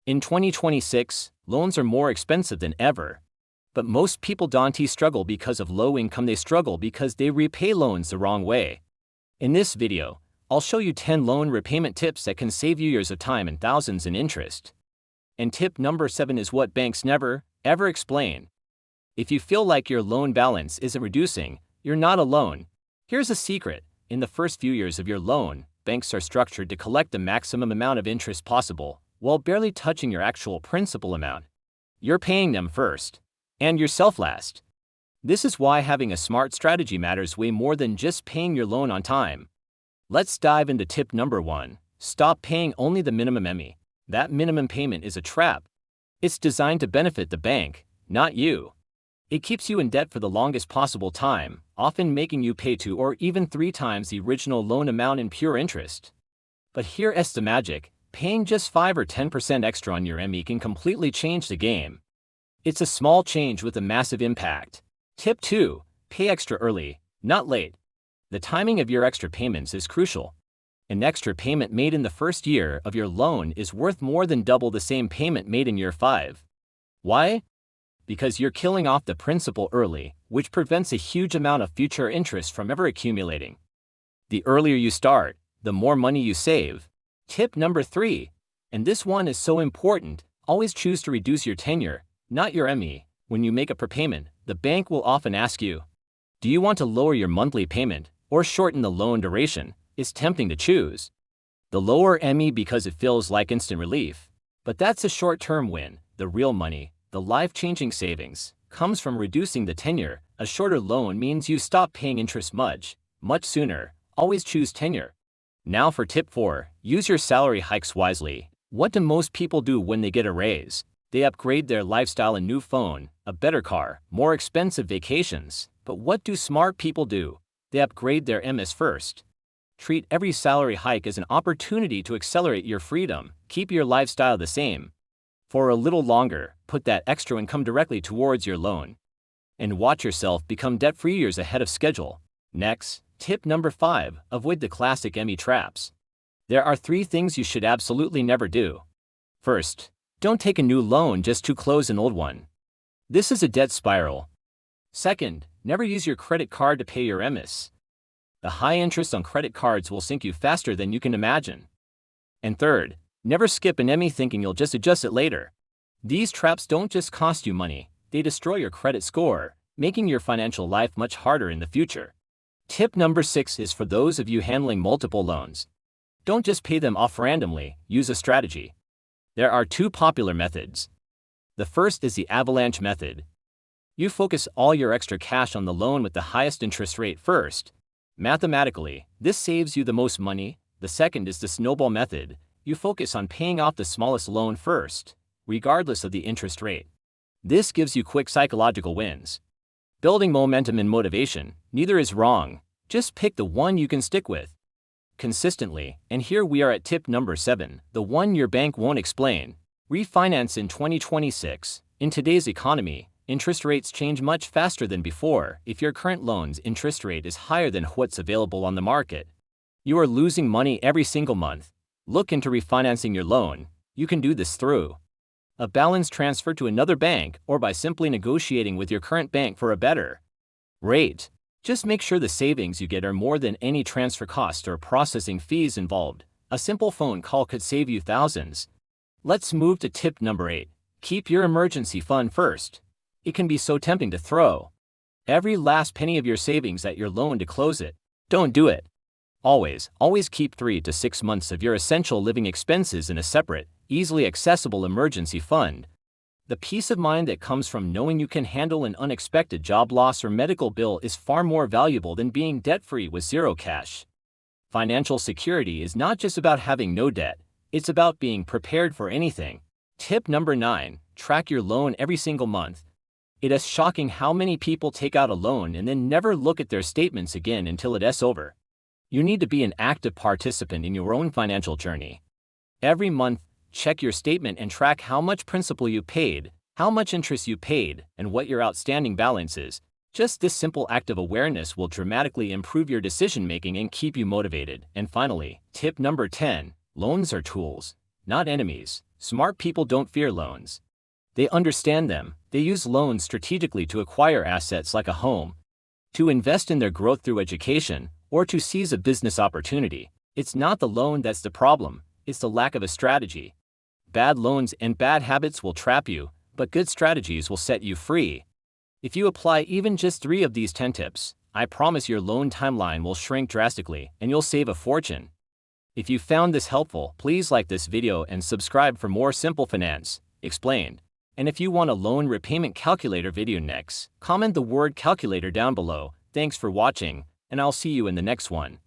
In 2026, loans are more expensive than ever. But most people don't struggle because of low income, they struggle because they repay loans the wrong way. In this video, I'll show you 10 loan repayment tips that can save you years of time and thousands in interest. And tip number 7 is what banks never, ever explain. If you feel like your loan balance isn't reducing, you're not alone. Here's a secret. In the first few years of your loan, banks are structured to collect the maximum amount of interest possible, while barely touching your actual principal amount. You're paying them first, and yourself last. This is why having a smart strategy matters way more than just paying your loan on time. Let's dive into tip number 1. Stop paying only the minimum ME. That minimum payment is a trap. It's designed to benefit the bank, not you. It keeps you in debt for the longest possible time, often making you pay 2 or even 3 times the original loan amount in pure interest. But here's the magic. Paying just 5 or 10% extra on your ME can completely change the game. It's a small change with a massive impact. Tip 2. Pay extra early, not late. The timing of your extra payments is crucial. An extra payment made in the first year of your loan is worth more than double the same payment made in year 5. Why? Because you're killing off the principal early, which prevents a huge amount of future interest from ever accumulating. The earlier you start, the more money you save. Tip number 3, and this one is so important, always choose to reduce your tenure, not your ME. When you make a prepayment, the bank will often ask you, do you want to lower your monthly payment or shorten the loan duration? It's tempting to choose the lower ME because it feels like instant relief. But that's a short-term win. The real money, the life-changing savings, comes from reducing the tenure. A shorter loan means you stop paying interest much sooner. Always choose tenure. Now for tip 4, use your salary hikes wisely. What do most people do when they get a raise? They upgrade their lifestyle: a new phone, a better car, more expensive vacations. But what do smart people do? They upgrade their MS first. Treat every salary hike as an opportunity to accelerate your freedom. Keep your lifestyle the same for a little longer. Put that extra income directly towards your loan, and watch yourself become debt-free years ahead of schedule. Next, tip number 5, avoid the classic ME traps. There are 3 things you should absolutely never do. First, don't take a new loan just to close an old one. This is a debt spiral. Second, never use your credit card to pay your MS. The high interest on credit cards will sink you faster than you can imagine. And third, never skip an ME thinking you'll just adjust it later. These traps don't just cost you money, they destroy your credit score, making your financial life much harder in the future. Tip number 6 is for those of you handling multiple loans. Don't just pay them off randomly, use a strategy. There are 2 popular methods. The first is the avalanche method. You focus all your extra cash on the loan with the highest interest rate first. Mathematically, this saves you the most money. The second is the snowball method. You focus on paying off the smallest loan first, regardless of the interest rate. This gives you quick psychological wins. Building momentum and motivation, neither is wrong. Just pick the one you can stick with consistently. And here we are at tip number 7, the one your bank won't explain. Refinance in 2026. In today's economy, interest rates change much faster than before. If your current loan's interest rate is higher than what's available on the market, you are losing money every single month. Look into refinancing your loan. You can do this through a balance transfer to another bank or by simply negotiating with your current bank for a better rate. Just make sure the savings you get are more than any transfer cost or processing fees involved. A simple phone call could save you thousands. Let's move to tip number 8. Keep your emergency fund first. It can be so tempting to throw every last penny of your savings at your loan to close it. Don't do it. Always keep 3 to 6 months of your essential living expenses in a separate, easily accessible emergency fund. The peace of mind that comes from knowing you can handle an unexpected job loss or medical bill is far more valuable than being debt-free with zero cash. Financial security is not just about having no debt, it's about being prepared for anything. Tip number 9, track your loan every single month. It is shocking how many people take out a loan and then never look at their statements again until it's over. You need to be an active participant in your own financial journey. Every month, check your statement and track how much principal you paid, how much interest you paid, and what your outstanding balance is. Just this simple act of awareness will dramatically improve your decision-making and keep you motivated. And finally, tip number 10, loans are tools, not enemies. Smart people don't fear loans. They understand them. They use loans strategically to acquire assets like a home, to invest in their growth through education, or to seize a business opportunity. It's not the loan that's the problem, it's the lack of a strategy. Bad loans and bad habits will trap you, but good strategies will set you free. If you apply even just 3 of these 10 tips, I promise your loan timeline will shrink drastically and you'll save a fortune. If you found this helpful, please like this video and subscribe for more simple finance explained. And if you want a loan repayment calculator video next, comment the word calculator down below. Thanks for watching, and I'll see you in the next one.